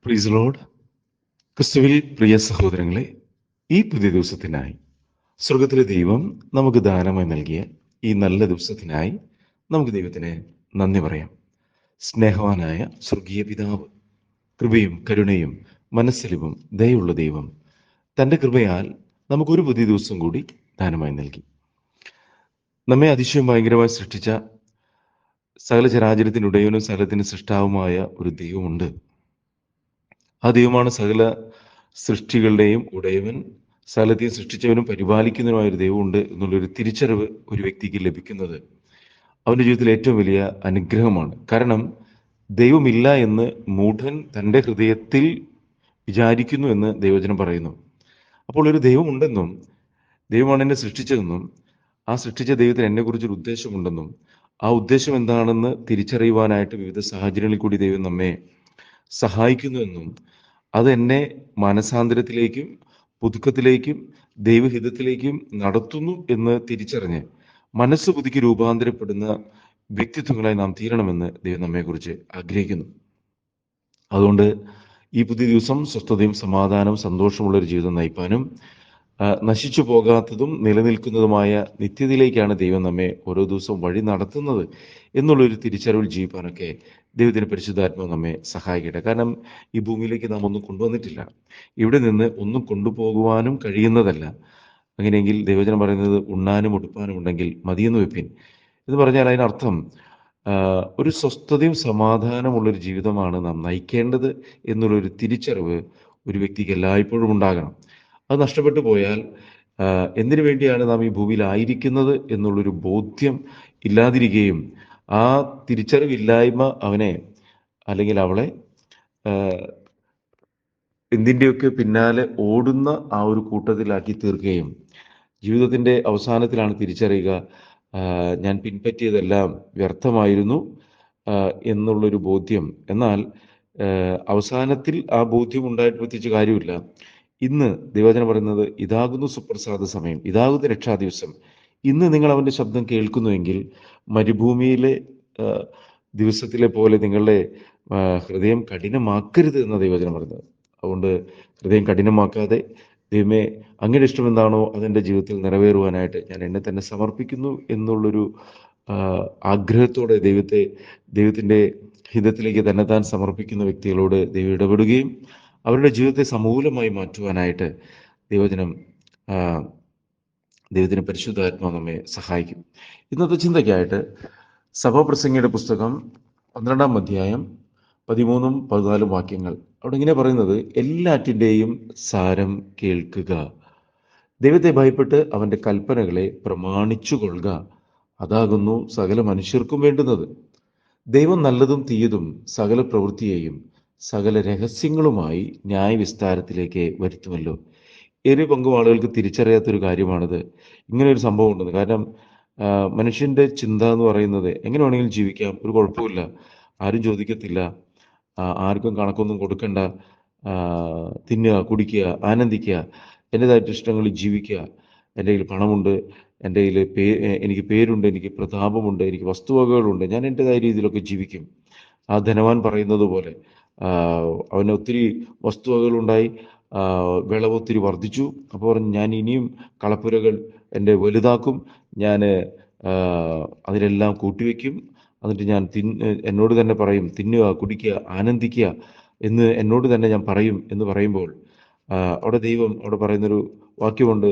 പ്രീസ് Lord. ക്രിസ്തുവിൽ പ്രിയ സഹോദരങ്ങളെ, ഈ പുതിയ ദിവസത്തിനായി സ്വർഗത്തിലെ ദൈവം നമുക്ക് ദാനമായി നൽകിയ ഈ നല്ല ദിവസത്തിനായി നമുക്ക് ദൈവത്തിന് നന്ദി പറയാം. സ്നേഹവാനായ സ്വർഗീയ പിതാവ്, കൃപയും കരുണയും മനസ്സിലിവും ദയുള്ള ദൈവം തൻ്റെ കൃപയാൽ നമുക്കൊരു പുതിയ ദിവസം കൂടി ദാനമായി നൽകി. നമ്മെ അതിശയം ഭയങ്കരമായി സൃഷ്ടിച്ച സകല ചരാചരത്തിനുടയവനും സകലത്തിന് സൃഷ്ടാവുമായ ഒരു ദൈവമുണ്ട്. ആ ദൈവമാണ് സകല സൃഷ്ടികളുടെയും ഉടയവൻ, സകലത്തെയും സൃഷ്ടിച്ചവനും പരിപാലിക്കുന്നതിനുമായ ഒരു ദൈവമുണ്ട് എന്നുള്ളൊരു തിരിച്ചറിവ് ഒരു വ്യക്തിക്ക് ലഭിക്കുന്നത് അവൻ്റെ ജീവിതത്തിൽ ഏറ്റവും വലിയ അനുഗ്രഹമാണ്. കാരണം ദൈവമില്ല എന്ന് മൂഢൻ തൻ്റെ ഹൃദയത്തിൽ വിചാരിക്കുന്നു എന്ന് ദൈവവചനം പറയുന്നു. അപ്പോൾ ഒരു ദൈവമുണ്ടെന്നും ദൈവമാണ് എന്നെ സൃഷ്ടിച്ചതെന്നും ആ സൃഷ്ടിച്ച ദൈവത്തിന് എന്നെക്കുറിച്ചൊരു ഉദ്ദേശമുണ്ടെന്നും ആ ഉദ്ദേശം എന്താണെന്ന് തിരിച്ചറിയുവാനായിട്ട് വിവിധ സാഹചര്യങ്ങളിൽ കൂടി ദൈവം നമ്മെ സഹായിക്കുന്നുവെന്നും അത് എന്നെ മാനസാന്തരത്തിലേക്കും പുതുക്കത്തിലേക്കും ദൈവഹിതത്തിലേക്കും നടത്തുന്നു എന്ന് തിരിച്ചറിഞ്ഞ് മനസ്സ് പുതുക്കി രൂപാന്തരപ്പെടുന്ന വ്യക്തിത്വങ്ങളായി നാം തീരണമെന്ന് ദൈവം നമ്മെക്കുറിച്ച് ആഗ്രഹിക്കുന്നു. അതുകൊണ്ട് ഈ പുതിയ ദിവസം സ്വസ്ഥതയും സമാധാനവും സന്തോഷമുള്ളൊരു ജീവിതം നയിപ്പാനും നശിച്ചു പോകാത്തതും നിലനിൽക്കുന്നതുമായ നിത്യതയിലേക്കാണ് ദൈവം നമ്മെ ഓരോ ദിവസവും വഴി നടത്തുന്നത് എന്നുള്ളൊരു തിരിച്ചറിവിൽ ജീവിക്കാനൊക്കെ ദൈവത്തിൻ്റെ പരിശുദ്ധാത്മാവ് നമ്മെ സഹായിക്കട്ടെ. കാരണം ഈ ഭൂമിയിലേക്ക് നാം ഒന്നും കൊണ്ടുവന്നിട്ടില്ല, ഇവിടെ നിന്ന് ഒന്നും കൊണ്ടുപോകുവാനും കഴിയുന്നതല്ല. അങ്ങനെയെങ്കിൽ ദൈവവചനം പറയുന്നത് ഉണ്ണാനും ഉടുപ്പാനും ഉണ്ടെങ്കിൽ മതിയെന്ന് വെപ്പിൻ എന്ന് പറഞ്ഞാൽ അതിനർത്ഥം ഒരു സ്വസ്ഥതയും സമാധാനമുള്ളൊരു ജീവിതമാണ് നാം നയിക്കേണ്ടത് എന്നുള്ളൊരു തിരിച്ചറിവ് ഒരു വ്യക്തിക്ക് എല്ലായ്പ്പോഴും ഉണ്ടാകണം. അത് നഷ്ടപ്പെട്ടു പോയാൽ എന്തിനു വേണ്ടിയാണ് നാം ഈ ഭൂമിയിലായിരിക്കുന്നത് എന്നുള്ളൊരു ബോധ്യം ഇല്ലാതിരിക്കുകയും ആ തിരിച്ചറിവില്ലായ്മ അവനെ അല്ലെങ്കിൽ അവളെ എന്തിൻ്റെയൊക്കെ പിന്നാലെ ഓടുന്ന ആ ഒരു കൂട്ടത്തിലാക്കി തീർക്കുകയും ജീവിതത്തിൻ്റെ അവസാനത്തിലാണ് തിരിച്ചറിയുക ഞാൻ പിൻപറ്റിയതെല്ലാം വ്യർത്ഥമായിരുന്നു എന്നുള്ളൊരു ബോധ്യം. എന്നാൽ അവസാനത്തിൽ ആ ബോധ്യം ഉണ്ടായിട്ട് പ്രത്യേകിച്ച് കാര്യമില്ല. ഇന്ന് ദൈവവചനം പറയുന്നത് ഇതാകുന്നു സുപ്രസാദ സമയം, ഇതാകുന്നു രക്ഷാദിവസം. ഇന്ന് നിങ്ങൾ അവൻ്റെ ശബ്ദം കേൾക്കുന്നുവെങ്കിൽ മരുഭൂമിയിലെ ദിവസത്തിലെ പോലെ നിങ്ങളുടെ ഹൃദയം കഠിനമാക്കരുത് എന്ന ദൈവവചനം പറയുന്നത്. അതുകൊണ്ട് ഹൃദയം കഠിനമാക്കാതെ ദൈവമേ അങ്ങയുടെ ഇഷ്ടം എന്താണോ അതെൻ്റെ ജീവിതത്തിൽ നിറവേറുവാനായിട്ട് ഞാൻ എന്നെ തന്നെ സമർപ്പിക്കുന്നു എന്നുള്ളൊരു ആഗ്രഹത്തോടെ ദൈവത്തിൻ്റെ ഹിതത്തിലേക്ക് തന്നെ താൻ സമർപ്പിക്കുന്ന വ്യക്തികളോട് ദൈവം ഇടപെടുകയും അവരുടെ ജീവിതത്തെ സമൂലമായി മാറ്റുവാനായിട്ട് ദൈവത്തിന് പരിശുദ്ധാത്മാവ് നമ്മെ സഹായിക്കും. ഇന്നത്തെ ചിന്തയ്ക്കായിട്ട് സഭാപ്രസംഗിയുടെ പുസ്തകം 12-ാം അധ്യായം 13-14 വാക്യങ്ങൾ. അവിടെ ഇങ്ങനെ പറയുന്നത്, എല്ലാറ്റിൻ്റെയും സാരം കേൾക്കുക, ദൈവത്തെ ഭയപ്പെട്ട് അവൻ്റെ കൽപ്പനകളെ പ്രമാണിച്ചു കൊള്ളുക, അതാകുന്നു സകല മനുഷ്യർക്കും വേണ്ടുന്നത്. ദൈവം നല്ലതും തീയതും സകല പ്രവൃത്തിയെയും സകല രഹസ്യങ്ങളുമായി ന്യായവിസ്താരത്തിലേക്ക് വരുത്തുമല്ലോ. ഏറിയ പങ്കും ആളുകൾക്ക് തിരിച്ചറിയാത്തൊരു കാര്യമാണിത്, ഇങ്ങനെ ഒരു സംഭവം ഉണ്ടെന്ന്. കാരണം മനുഷ്യൻ്റെ ചിന്ത എന്ന് പറയുന്നത് എങ്ങനെ വേണമെങ്കിലും ജീവിക്കാം, ഒരു കുഴപ്പമില്ല, ആരും ചോദിക്കത്തില്ല, ആർക്കും കണക്കൊന്നും കൊടുക്കണ്ട, തിന്നുക, കുടിക്കുക, ആനന്ദിക്കുക, എൻ്റെതായിട്ട് ഇഷ്ടങ്ങളിൽ ജീവിക്കുക, എൻ്റെ കയ്യിൽ പണമുണ്ട്, എൻ്റെ കയ്യിൽ എനിക്ക് പേരുണ്ട്, എനിക്ക് പ്രതാപമുണ്ട്, എനിക്ക് വസ്തുവകകളുണ്ട്, ഞാൻ എൻ്റെതായ രീതിയിലൊക്കെ ജീവിക്കും. ആ ധനവാൻ പറയുന്നത് പോലെ അവന് ഒത്തിരി വസ്തുവകകളുണ്ടായി, വിളവ് ഒത്തിരി വർദ്ധിച്ചു. അപ്പോൾ പറഞ്ഞു, ഞാൻ ഇനിയും കളപ്പുരകൾ എൻ്റെ വലുതാക്കും, ഞാൻ അതിലെല്ലാം കൂട്ടിവെക്കും, എന്നിട്ട് ഞാൻ എന്നോട് തന്നെ പറയും, തിന്നുക, കുടിക്കുക, ആനന്ദിക്കുക എന്ന് എന്നോട് തന്നെ ഞാൻ പറയും എന്ന് പറയുമ്പോൾ അവിടെ ദൈവം അവിടെ പറയുന്നൊരു വാക്യമുണ്ട്,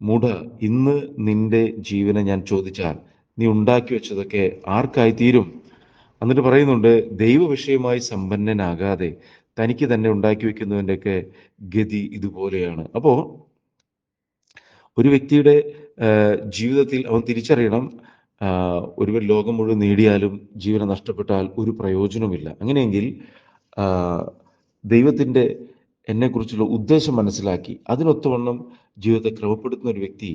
മൂഢ, ഇന്ന് നിന്റെ ജീവനെ ഞാൻ ചോദിച്ചാൽ നീ ഉണ്ടാക്കി വെച്ചതൊക്കെ ആർക്കായി തീരും? എന്നിട്ട് പറയുന്നുണ്ട്, ദൈവവിഷയമായി സമ്പന്നനാകാതെ തനിക്ക് തന്നെ ഉണ്ടാക്കി വെക്കുന്നതിൻ്റെയൊക്കെ ഗതി ഇതുപോലെയാണ്. അപ്പോൾ ഒരു വ്യക്തിയുടെ ജീവിതത്തിൽ അവൻ തിരിച്ചറിയണം, ഒരുവൻ ലോകം മുഴുവൻ നേടിയാലും ജീവനെ നഷ്ടപ്പെട്ടാൽ ഒരു പ്രയോജനവുമില്ല. അങ്ങനെയെങ്കിൽ ദൈവത്തിൻ്റെ എന്നെക്കുറിച്ചുള്ള ഉദ്ദേശം മനസ്സിലാക്കി അതിനൊത്തവണ്ണം ജീവിതത്തെ ക്രമപ്പെടുത്തുന്ന ഒരു വ്യക്തി,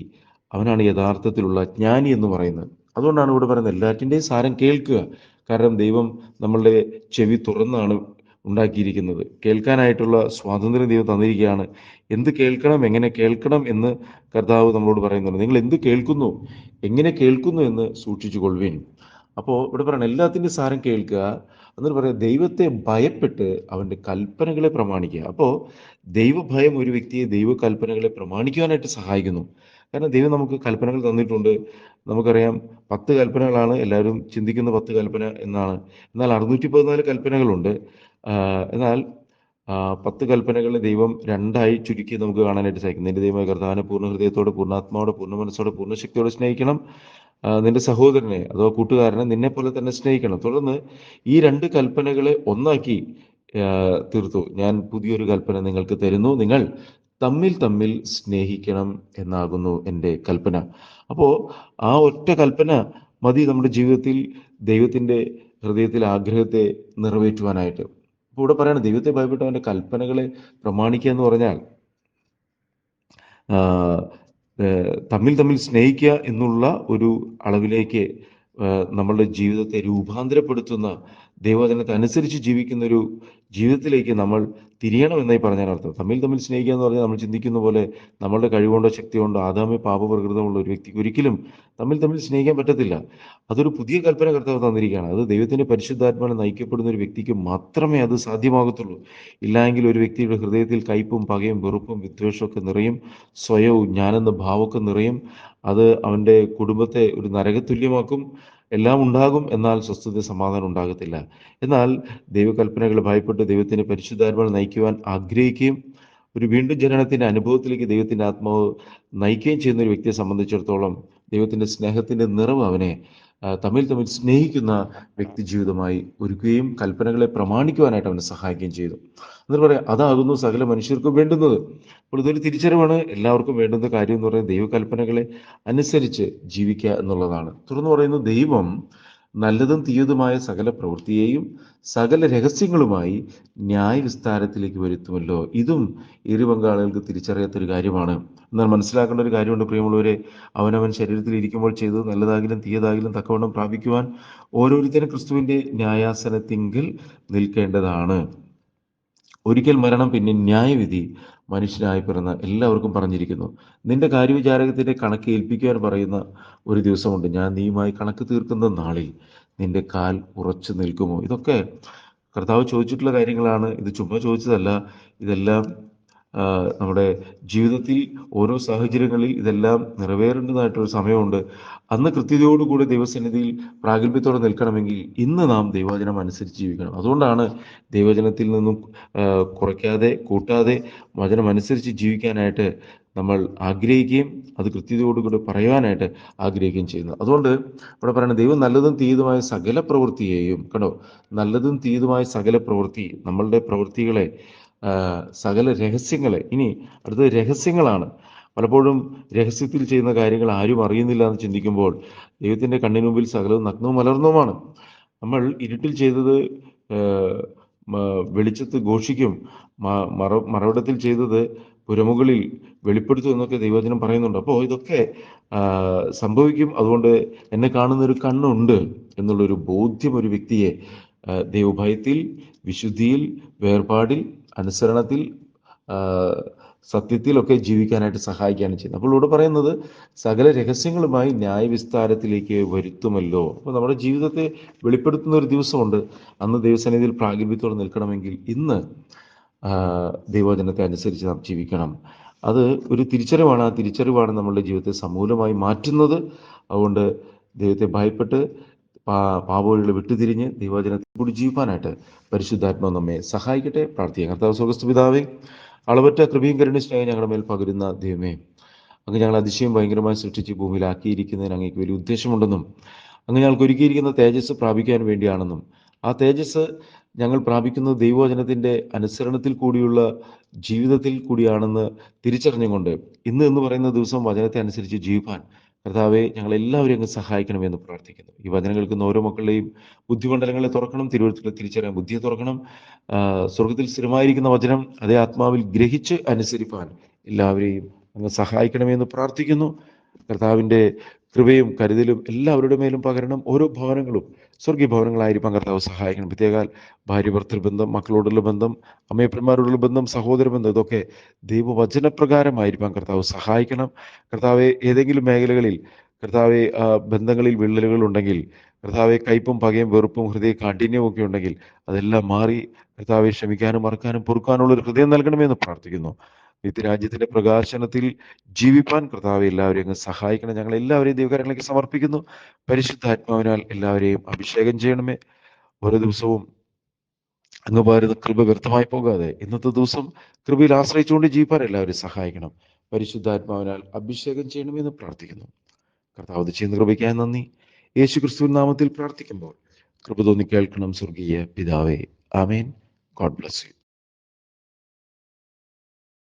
അവനാണ് യഥാർത്ഥത്തിലുള്ള ജ്ഞാനി എന്ന് പറയുന്നത്. അതുകൊണ്ടാണ് ഇവിടെ പറയുന്നത് എല്ലാറ്റിൻ്റെയും സാരം കേൾക്കുക. കാരണം ദൈവം നമ്മളുടെ ചെവി തുറന്നാണ് ഉണ്ടാക്കിയിരിക്കുന്നത്. കേൾക്കാനായിട്ടുള്ള സ്വാതന്ത്ര്യം ദൈവം തന്നിരിക്കുകയാണ്. എന്ത് കേൾക്കണം, എങ്ങനെ കേൾക്കണം എന്ന് കർത്താവ് നമ്മളോട് പറയുന്നുണ്ട്. നിങ്ങൾ എന്ത് കേൾക്കുന്നു, എങ്ങനെ കേൾക്കുന്നു എന്ന് സൂക്ഷിച്ചു കൊള്ളുവിൻ. അപ്പോൾ ഇവിടെ പറയണം, എല്ലാത്തിൻ്റെ സാരം കേൾക്കുക, എന്നിട്ട് പറയാം ദൈവത്തെ ഭയപ്പെട്ട് അവൻ്റെ കൽപ്പനകളെ പ്രമാണിക്കുക. അപ്പോൾ ദൈവഭയം ഒരു വ്യക്തിയെ ദൈവകൽപ്പനകളെ പ്രമാണിക്കുവാനായിട്ട് സഹായിക്കുന്നു. കാരണം ദൈവം നമുക്ക് കൽപ്പനകൾ തന്നിട്ടുണ്ട്. നമുക്കറിയാം 10 കൽപ്പനകളാണ് എല്ലാവരും ചിന്തിക്കുന്ന 10 കൽപ്പന എന്നാണ്. എന്നാൽ 614 കൽപ്പനകളുണ്ട്. എന്നാൽ 10 കൽപ്പനകളെ ദൈവം രണ്ടായി ചുരുക്കി നമുക്ക് കാണാനായിട്ട് സാധിക്കും. നിന്റെ ദൈവമായ കർത്താവിനെ പൂർണ്ണ ഹൃദയത്തോടെ, പൂർണ്ണ ആത്മാവോടെ, പൂർണ്ണ മനസ്സോടെ, പൂർണ്ണ ശക്തിയോടെ സ്നേഹിക്കണം. നിന്റെ സഹോദരനെ അഥവാ കൂട്ടുകാരനെ നിന്നെ പോലെ തന്നെ സ്നേഹിക്കണം. തുടർന്ന് ഈ 2 കൽപ്പനകളെ ഒന്നാക്കി തീർത്തു. ഞാൻ പുതിയൊരു കൽപ്പന നിങ്ങൾക്ക് തരുന്നു, നിങ്ങൾ തമ്മിൽ തമ്മിൽ സ്നേഹിക്കണം എന്നാകുന്നു എൻ്റെ കൽപ്പന. അപ്പോൾ ആ ഒറ്റ കൽപ്പന മതി നമ്മുടെ ജീവിതത്തിൽ ദൈവത്തിൻ്റെ ഹൃദയത്തിലെ ആഗ്രഹത്തെ നിറവേറ്റുവാനായിട്ട്. അപ്പോൾ ഇവിടെ പറയണം ദൈവത്തെ ഭയപ്പെട്ട് അവൻ്റെ കൽപ്പനകളെ പ്രമാണിക്കുക എന്ന് പറഞ്ഞാൽ തമ്മിൽ തമ്മിൽ സ്നേഹിക്കുക എന്നുള്ള ഒരു അളവിലേക്ക് നമ്മളുടെ ജീവിതത്തെ രൂപാന്തരപ്പെടുത്തുന്ന ദൈവവചനത്തെ അനുസരിച്ച് ജീവിക്കുന്ന ഒരു ജീവിതത്തിലേക്ക് നമ്മൾ തിരിയണമെന്നായി പറഞ്ഞാൽ അർത്ഥം. തമ്മിൽ തമ്മിൽ സ്നേഹിക്കുക എന്ന് പറഞ്ഞാൽ നമ്മൾ ചിന്തിക്കുന്ന പോലെ നമ്മളുടെ കഴിവുകൊണ്ടോ ശക്തി കൊണ്ടോ ആദാമ്യ പാപപ്രകൃതമുള്ള ഒരു വ്യക്തിക്ക് ഒരിക്കലും തമ്മിൽ തമ്മിൽ സ്നേഹിക്കാൻ പറ്റത്തില്ല. അതൊരു പുതിയ കൽപ്പന കർത്താവ് തന്നിരിക്കുകയാണ്. അത് ദൈവത്തിൻ്റെ പരിശുദ്ധാത്മാവിനെ നയിക്കപ്പെടുന്ന ഒരു വ്യക്തിക്ക് മാത്രമേ അത് സാധ്യമാകത്തുള്ളൂ. ഇല്ലായെങ്കിൽ ഒരു വ്യക്തിയുടെ ഹൃദയത്തിൽ കയ്പും പകയും വെറുപ്പും വിദ്വേഷമൊക്കെ നിറയും, സ്വയവും ഞാനെന്ന ഭാവമൊക്കെ നിറയും. അത് അവൻ്റെ കുടുംബത്തെ ഒരു നരകതുല്യമാക്കും. എല്ലാം ഉണ്ടാകും, എന്നാൽ സ്വസ്ഥത സമാധാനം ഉണ്ടാകത്തില്ല. എന്നാൽ ദൈവകൽപ്പനകളെ ഭയപ്പെട്ട് ദൈവത്തിൻ്റെ പരിശുദ്ധാത്മാവിനെ നയിക്കുവാൻ ആഗ്രഹിക്കുകയും ഒരു വീണ്ടും ജനനത്തിൻ്റെ അനുഭവത്തിലേക്ക് ദൈവത്തിൻ്റെ ആത്മാവ് നയിക്കുകയും ചെയ്യുന്ന ഒരു വ്യക്തിയെ സംബന്ധിച്ചിടത്തോളം ദൈവത്തിൻ്റെ സ്നേഹത്തിൻ്റെ നിറവ് അവനെ തമ്മിൽ തമ്മിൽ സ്നേഹിക്കുന്ന വ്യക്തി ജീവിതമായി ഒരുക്കുകയും കൽപ്പനകളെ പ്രമാണിക്കുവാനായിട്ട് അവനെ സഹായിക്കുകയും ചെയ്തു. എന്നിട്ട് പറയാം അതാകുന്നു സകല മനുഷ്യർക്കും വേണ്ടുന്നത്. അപ്പോൾ ഇതൊരു തിരിച്ചറിവാണ്. എല്ലാവർക്കും വേണ്ടുന്ന കാര്യം എന്ന് പറയുന്നത് ദൈവകൽപ്പനകളെ അനുസരിച്ച് ജീവിക്കുക എന്നുള്ളതാണ്. തുടർന്ന് പറയുന്നു ദൈവം നല്ലതും തീയതുമായ സകല പ്രവൃത്തിയെയും സകല രഹസ്യങ്ങളുമായി ന്യായവിസ്താരത്തിലേക്ക് വരുത്തുമല്ലോ. ഇതും ഇരു പങ്കാളികൾക്ക് തിരിച്ചറിയാത്തൊരു കാര്യമാണ്. എന്നാൽ മനസ്സിലാക്കേണ്ട ഒരു കാര്യമുണ്ട് പ്രിയമുള്ളവരെ, അവനവൻ ശരീരത്തിൽ ഇരിക്കുമ്പോൾ ചെയ്തത് നല്ലതാകിലും തീയതാകിലും തക്കവണ്ണം പ്രാപിക്കുവാൻ ഓരോരുത്തരും ക്രിസ്തുവിൻ്റെ ന്യായാസനത്തിങ്കിൽ നിൽക്കേണ്ടതാണ്. ഒരിക്കൽ മരണം, പിന്നെ ന്യായവിധി. മനുഷ്യനായി പിറന്ന എല്ലാവർക്കും പറഞ്ഞിരിക്കുന്നു, നിന്റെ കാര്യവിചാരകത്തിൻ്റെ കണക്ക് ഏൽപ്പിക്കുവാൻ പറയുന്ന ഒരു ദിവസമുണ്ട്. ഞാൻ നീയുമായി കണക്ക് തീർക്കുന്ന നാളിൽ നിന്റെ കാൽ ഉറച്ചു നിൽക്കുമോ? ഇതൊക്കെ കർത്താവ് ചോദിച്ചിട്ടുള്ള കാര്യങ്ങളാണ്. ഇത് ചുമ്മാ ചോദിച്ചതല്ല. ഇതെല്ലാം നമ്മുടെ ജീവിതത്തിൽ ഓരോ സാഹചര്യങ്ങളിൽ ഇതെല്ലാം നിറവേറേണ്ടതായിട്ടൊരു സമയമുണ്ട്. അന്ന് കൃത്യതയോടുകൂടി ദൈവസന്നിധിയിൽ പ്രാഗൽഭ്യത്തോടെ നിൽക്കണമെങ്കിൽ ഇന്ന് നാം ദൈവവചനം അനുസരിച്ച് ജീവിക്കണം. അതുകൊണ്ടാണ് ദൈവവചനത്തിൽ നിന്നും കുറയ്ക്കാതെ കൂട്ടാതെ വചനം അനുസരിച്ച് ജീവിക്കാനായിട്ട് നമ്മൾ ആഗ്രഹിക്കുകയും അത് കൃത്യതയോടുകൂടി പറയുവാനായിട്ട് ആഗ്രഹിക്കുകയും ചെയ്യുന്നത്. അതുകൊണ്ട് ഇവിടെ പറയുന്നത് ദൈവം നല്ലതും തീയതുമായ സകല പ്രവൃത്തിയെയും കണ്ടോ, നല്ലതും തീയതുമായ സകല പ്രവൃത്തി, നമ്മളുടെ പ്രവൃത്തികളെ, സകല രഹസ്യങ്ങളെ. ഇനി അടുത്തത് രഹസ്യങ്ങളാണ്. പലപ്പോഴും രഹസ്യത്തിൽ ചെയ്യുന്ന കാര്യങ്ങൾ ആരും അറിയുന്നില്ല എന്ന് ചിന്തിക്കുമ്പോൾ ദൈവത്തിൻ്റെ കണ്ണിന് മുമ്പിൽ സകലവും നഗ്നവും മലർന്നുമാണ്. നമ്മൾ ഇരുട്ടിൽ ചെയ്തത് വെളിച്ചത്ത് ഘോഷിക്കും, മറവിടത്തിൽ ചെയ്തത് പുരമുകളിൽ വെളിപ്പെടുത്തും എന്നൊക്കെ ദൈവവചനം പറയുന്നുണ്ട്. അപ്പോൾ ഇതൊക്കെ സംഭവിക്കും. അതുകൊണ്ട് എന്നെ കാണുന്നൊരു കണ്ണുണ്ട് എന്നുള്ളൊരു ബോധ്യം ഒരു വ്യക്തിയെ ദൈവഭയത്തിൽ, വിശുദ്ധിയിൽ, വേർപാടിൽ, അനുസരണത്തിൽ, സത്യത്തിലൊക്കെ ജീവിക്കാനായിട്ട് സഹായിക്കുകയാണ് ചെയ്യുന്നത്. അപ്പോൾ ഇവിടെ പറയുന്നത് സകല രഹസ്യങ്ങളുമായി ന്യായവിസ്താരത്തിലേക്ക് വരുത്തുമല്ലോ. അപ്പോൾ നമ്മുടെ ജീവിതത്തെ വെളിപ്പെടുത്തുന്ന ഒരു ദിവസമുണ്ട്. അന്ന് ദൈവസന്നിധിയിൽ പ്രാഗൽഭ്യത്തോടെ നിൽക്കണമെങ്കിൽ ഇന്ന് ദൈവവചനത്തെ അനുസരിച്ച് നാം ജീവിക്കണം. അത് ഒരു തിരിച്ചറിവാണ്. ആ തിരിച്ചറിവാണ് നമ്മളുടെ ജീവിതത്തെ സമൂലമായി മാറ്റുന്നത്. അതുകൊണ്ട് ദൈവത്തെ ഭയപ്പെട്ട് പാപവഴികളെ വിട്ടുതിരിഞ്ഞ് ദൈവവചനത്തിൽ കൂടി ജീവിക്കാനായിട്ട് പരിശുദ്ധാത്മാവ് നമ്മെ സഹായിക്കട്ടെ. പ്രാർത്ഥിക്കാം. കർത്താവ് സ്വർഗ്ഗസ്ഥ പിതാവേ, അളവറ്റ കൃപയും കരുണയും സ്നേഹം ഞങ്ങളുടെ മേൽ പകരുന്ന ദൈവമേ, അങ്ങ് ഞങ്ങൾ അതിശയം ഭയങ്കരമായി സൃഷ്ടിച്ച് ഭൂമിയിലാക്കിയിരിക്കുന്നതിന് അങ്ങേക്ക് വലിയ ഉദ്ദേശമുണ്ടെന്നും അങ്ങ് ഞങ്ങൾക്ക് ഒരുക്കിയിരിക്കുന്ന തേജസ് പ്രാപിക്കാൻ വേണ്ടിയാണെന്നും ആ തേജസ് ഞങ്ങൾ പ്രാപിക്കുന്നത് ദൈവവചനത്തിൻ്റെ അനുസരണത്തിൽ കൂടിയുള്ള ജീവിതത്തിൽ കൂടിയാണെന്ന് തിരിച്ചറിഞ്ഞുകൊണ്ട് ഇന്ന് എന്ന് പറയുന്ന ദിവസം വചനത്തെ അനുസരിച്ച് ജീവിക്കാൻ കർത്താവെ ഞങ്ങളെല്ലാവരും അങ്ങ് സഹായിക്കണമെന്ന് പ്രാർത്ഥിക്കുന്നു. ഈ വചനം കേൾക്കുന്ന ഓരോ മക്കളുടെയും ബുദ്ധിമണ്ഡലങ്ങളെ തുറക്കണം, തിരുവഴുത്തുകളെ തിരിച്ചറിയാൻ ബുദ്ധിയെ തുറക്കണം. സ്വർഗത്തിൽ സ്ഥിരമായിരിക്കുന്ന വചനം അതേ ആത്മാവിൽ ഗ്രഹിച്ച് അനുസരിപ്പാൻ എല്ലാവരെയും അങ്ങ് സഹായിക്കണമെന്ന് പ്രാർത്ഥിക്കുന്നു. കർത്താവിൻ്റെ കൃപയും കരുതലും എല്ലാവരുടെ മേലും പകരണം. ഓരോ ഭവനങ്ങളും സ്വർഗീയ ഭവനങ്ങളായിരിക്കാൻ കർത്താവ് സഹായിക്കണം. പ്രത്യേകാൽ ഭാര്യ ഭർത്തൃബന്ധം, മക്കളോടുള്ള ബന്ധം, അമ്മയപ്പന്മാരോടുള്ള ബന്ധം, സഹോദര ബന്ധം, ഇതൊക്കെ ദൈവവചനപ്രകാരമായിരിക്കാൻ കർത്താവ് സഹായിക്കണം. കർത്താവെ ഏതെങ്കിലും മേഖലകളിൽ കർത്താവെ ബന്ധങ്ങളിൽ വിള്ളലുകൾ ഉണ്ടെങ്കിൽ കർത്താവെ കയ്പും പകയും വെറുപ്പും ഹൃദയ കാഠിന്യവും ഒക്കെ ഉണ്ടെങ്കിൽ അതെല്ലാം മാറി കർത്താവെ ക്ഷമിക്കാനും മറക്കാനും പൊറുക്കാനുള്ള ഒരു ഹൃദയം നൽകണമെന്ന് പ്രാർത്ഥിക്കുന്നു. നിത്യരാജ്യത്തിന്റെ പ്രകാശനത്തിൽ ജീവിപ്പാൻ കർത്താവെ എല്ലാവരെയും അങ്ങ് സഹായിക്കണം. ഞങ്ങൾ എല്ലാവരെയും ദൈവകരങ്ങളിലേക്ക് സമർപ്പിക്കുന്നു. പരിശുദ്ധാത്മാവിനാൽ എല്ലാവരെയും അഭിഷേകം ചെയ്യണമേ. ഓരോ ദിവസവും അങ്ങ് പകരുന്ന കൃപ വ്യർത്ഥമായി പോകാതെ ഇന്നത്തെ ദിവസം കൃപയിൽ ആശ്രയിച്ചുകൊണ്ട് ജീവിപ്പാൻ എല്ലാവരെയും സഹായിക്കണം. പരിശുദ്ധാത്മാവിനാൽ അഭിഷേകം ചെയ്യണമെന്ന് പ്രാർത്ഥിക്കുന്നു. കർത്താവ് ചെയ്യുന്ന കൃപയ്ക്കായി നന്ദി. യേശു ക്രിസ്തുവിൻ നാമത്തിൽ പ്രാർത്ഥിക്കുമ്പോൾ കൃപ തോന്നി കേൾക്കണം സ്വർഗീയ പിതാവേ. ആമേൻ. God bless U.